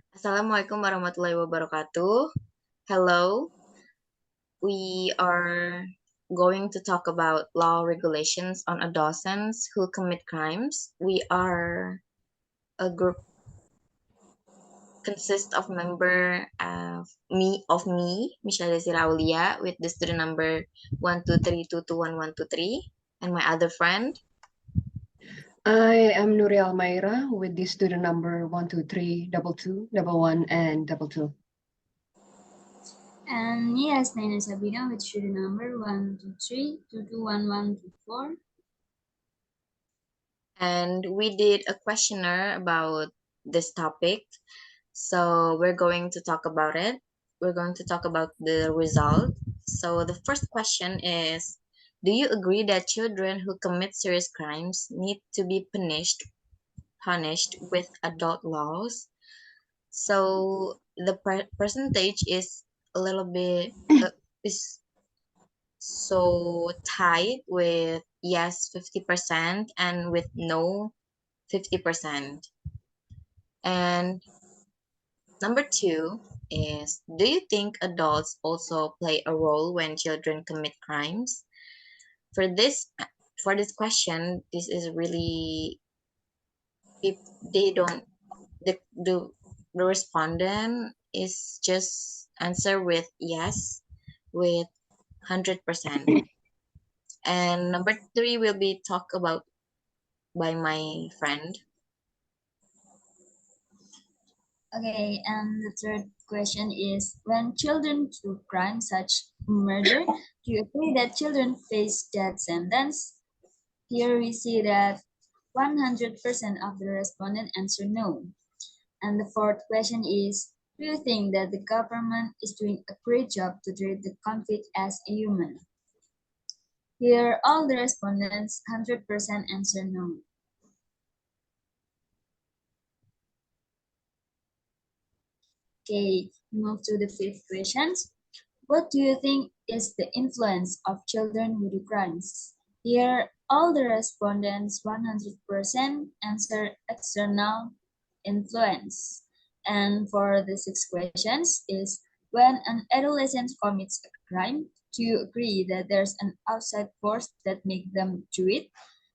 Assalamualaikum warahmatullahi wabarakatuh. Hello, we are going to talk about law regulations on adolescents who commit crimes. We are a group consist of member of me, Misyel aulia, with the student number 123221123, and my other friend. I am Nuriel Almaira with the student number 1232211 and 22. And me as Shabrina with student number 123221124. And we did a questionnaire about this topic. So we're going to talk about it. We're going to talk about the result. So the first question is, do you agree that children who commit serious crimes need to be punished with adult laws? So the percentage is a little bit is so tight with yes 50% and with no 50%. And number two is, do you think adults also play a role when children commit crimes? For this for this question, this is really, if they don't, the respondent is just answer with yes with 100%. And number three will be talked about by my friend. Okay, and the third question is, when children do crimes such murder, do you agree that children face death sentence? Here we see that 100% of the respondent answer no. And the fourth question is, do you think that the government is doing a great job to treat the convict as a human? Here, all the respondents 100% answer no. Okay, move to the fifth question. What do you think is the influence of children who do crimes? Here, all the respondents 100% answer external influence. And for the sixth questions is, when an adolescent commits a crime, do you agree that there's an outside force that make them do it?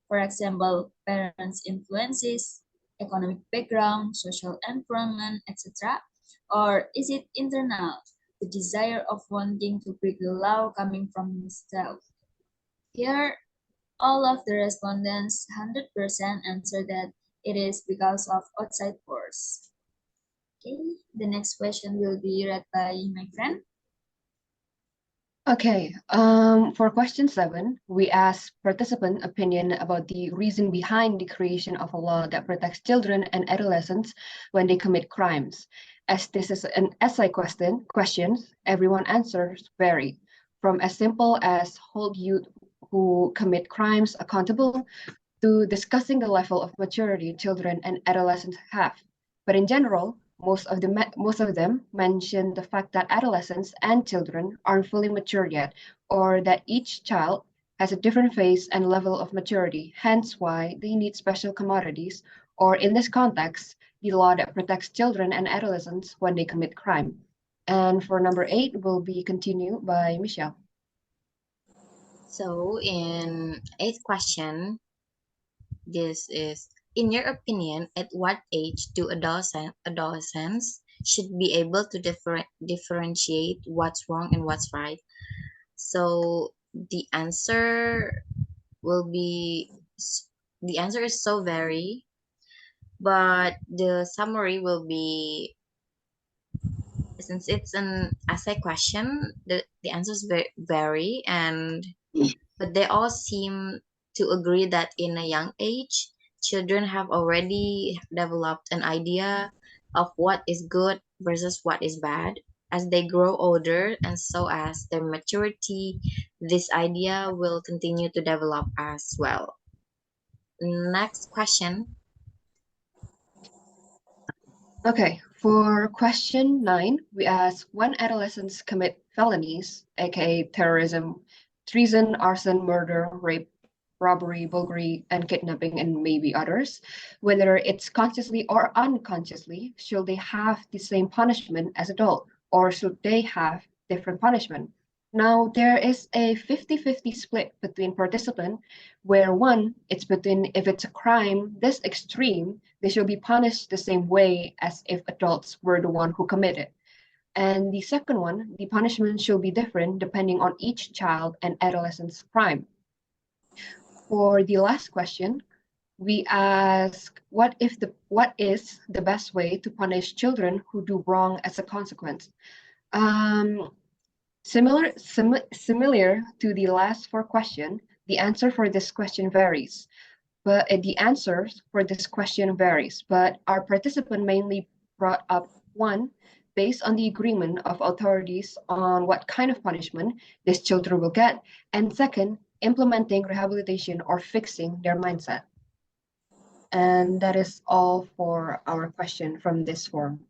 For example, parents' influences, economic background, social environment, etc. Or is it internal, the desire of wanting to break the law coming from himself? Here, all of the respondents 100% answer that it is because of outside force. Okay, the next question will be read by my friend. Okay, for question 7, we ask participant opinion about the reason behind the creation of a law that protects children and adolescents when they commit crimes. As this is an essay questions, everyone answers vary, from as simple as hold youth who commit crimes accountable to discussing the level of maturity children and adolescents have. But in general, most of them mention the fact that adolescents and children aren't fully mature yet, or that each child has a different phase and level of maturity, hence why they need special commodities, or in this context, the law that protects children and adolescents when they commit crime. And for number 8 will be continued by Misyel. So in eighth question, this is, in your opinion, at what age do adolescents should be able to differentiate what's wrong and what's right? So will be the answer is so vary, but the summary will be, since it's an essay question, the answers vary, and but they all seem to agree that in a young age, children have already developed an idea of what is good versus what is bad. As they grow older and so as their maturity, this idea will continue to develop as well. Next question. Okay, for question 9, we ask, when adolescents commit felonies, aka terrorism, treason, arson, murder, rape, robbery, burglary, and kidnapping, and maybe others, whether it's consciously or unconsciously, should they have the same punishment as adult, or should they have different punishment? Now, there is a 50-50 split between participant, where one, it's between if it's a crime this extreme, they should be punished the same way as if adults were the one who committed. And the second one, the punishment should be different depending on each child and adolescent's crime. For the last question, we ask what is the best way to punish children who do wrong as a consequence? Um, similar to the last four question, the answer for this question varies. But the answers for this question varies. But our participant mainly brought up one, based on the agreement of authorities on what kind of punishment these children will get, and second, implementing rehabilitation or fixing their mindset. And that is all for our question from this forum.